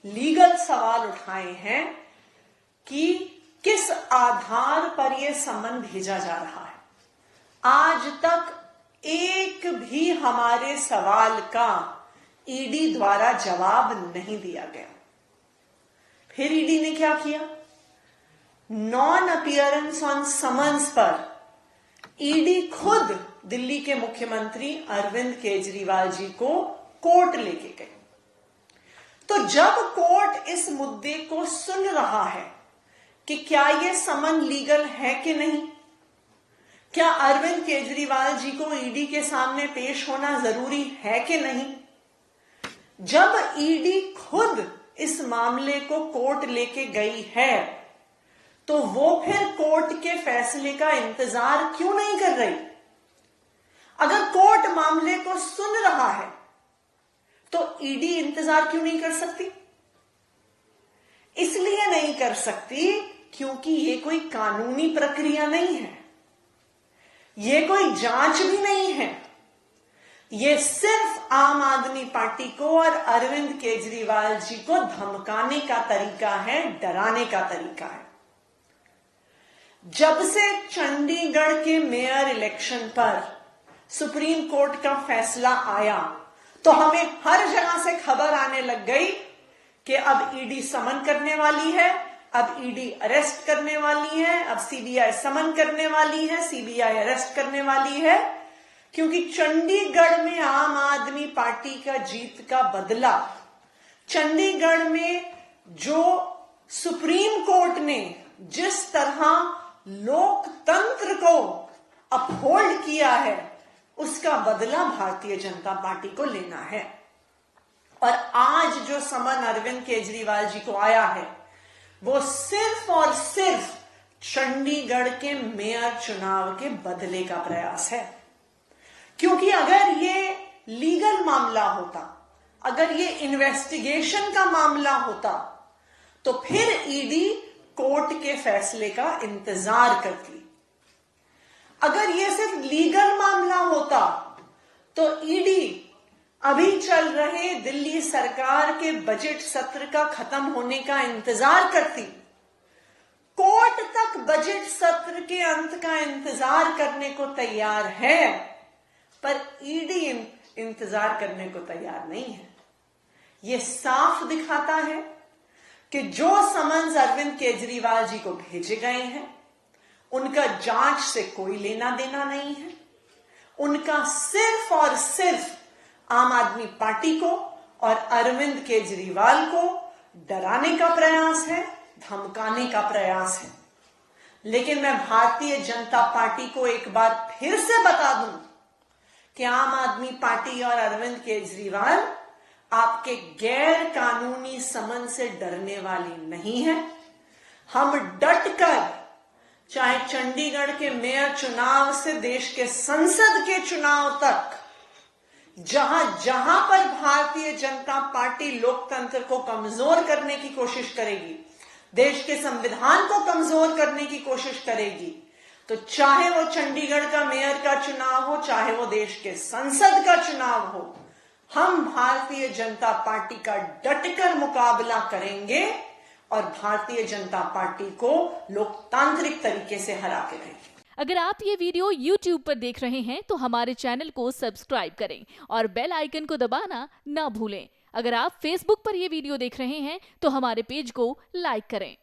Legal सवाल उठाए हैं कि किस आधार पर यह समन भेजा जा रहा है। आज तक एक भी हमारे सवाल का ईडी द्वारा जवाब नहीं दिया गया। फिर ईडी ने क्या किया? नॉन अपीयरेंस ऑन समन्स पर ईडी खुद दिल्ली के मुख्यमंत्री अरविंद केजरीवाल जी को कोर्ट लेके गए। तो जब कोर्ट इस मुद्दे को सुन रहा है कि क्या यह समन लीगल है कि नहीं, क्या अरविंद केजरीवाल जी को ईडी के सामने पेश होना जरूरी है कि नहीं, जब ईडी खुद इस मामले को कोर्ट लेके गई है तो वो फिर कोर्ट के फैसले का इंतजार क्यों नहीं कर रही? अगर कोर्ट मामले को सुन रहा है तो ईडी इंतजार क्यों नहीं कर सकती? इसलिए नहीं कर सकती क्योंकि ये कोई कानूनी प्रक्रिया नहीं है, ये कोई जांच भी नहीं है। ये सिर्फ आम आदमी पार्टी को और अरविंद केजरीवाल जी को धमकाने का तरीका है, डराने का तरीका है। जब से चंडीगढ़ के मेयर इलेक्शन पर सुप्रीम कोर्ट का फैसला आया तो हमें हर जगह से खबर आने लग गई कि अब ईडी समन करने वाली है, अब ईडी अरेस्ट करने वाली है, अब सीबीआई समन करने वाली है, सीबीआई अरेस्ट करने वाली है, क्योंकि चंडीगढ़ में आम आदमी पार्टी का जीत का बदला, चंडीगढ़ में जो सुप्रीम कोर्ट ने जिस तरह लोकतंत्र को अपहोल्ड किया है उसका बदला भारतीय जनता पार्टी को लेना है। और आज जो समन अरविंद केजरीवाल जी को आया है वो सिर्फ और सिर्फ चंडीगढ़ के मेयर चुनाव के बदले का प्रयास है। क्योंकि अगर ये लीगल मामला होता, अगर ये इन्वेस्टिगेशन का मामला होता तो फिर ईडी कोर्ट के फैसले का इंतजार करती। अगर ये सिर्फ लीगल मामला होता तो ईडी अभी चल रहे दिल्ली सरकार के बजट सत्र का खत्म होने का इंतजार करती। कोर्ट तक बजट सत्र के अंत का इंतजार करने को तैयार है, पर ईडी इंतजार करने को तैयार नहीं है। यह साफ दिखाता है कि जो समन्स अरविंद केजरीवाल जी को भेजे गए हैं उनका जांच से कोई लेना देना नहीं है। उनका सिर्फ और सिर्फ आम आदमी पार्टी को और अरविंद केजरीवाल को डराने का प्रयास है, धमकाने का प्रयास है। लेकिन मैं भारतीय जनता पार्टी को एक बार फिर से बता दूं कि आम आदमी पार्टी और अरविंद केजरीवाल आपके गैर कानूनी समन से डरने वाली नहीं है। हम डटकर चाहे चंडीगढ़ के मेयर चुनाव से देश के संसद के चुनाव तक, जहां जहां पर भारतीय जनता पार्टी लोकतंत्र को कमजोर करने की कोशिश करेगी, देश के संविधान को कमजोर करने की कोशिश करेगी, तो चाहे वो चंडीगढ़ का मेयर का चुनाव हो, चाहे वो देश के संसद का चुनाव हो, हम भारतीय जनता पार्टी का डटकर मुकाबला करेंगे और भारतीय जनता पार्टी को लोकतांत्रिक तरीके से हरा के रहेंगे। अगर आप ये वीडियो YouTube पर देख रहे हैं तो हमारे चैनल को सब्सक्राइब करें और बेल आइकन को दबाना ना भूलें। अगर आप Facebook पर ये वीडियो देख रहे हैं तो हमारे पेज को लाइक करें।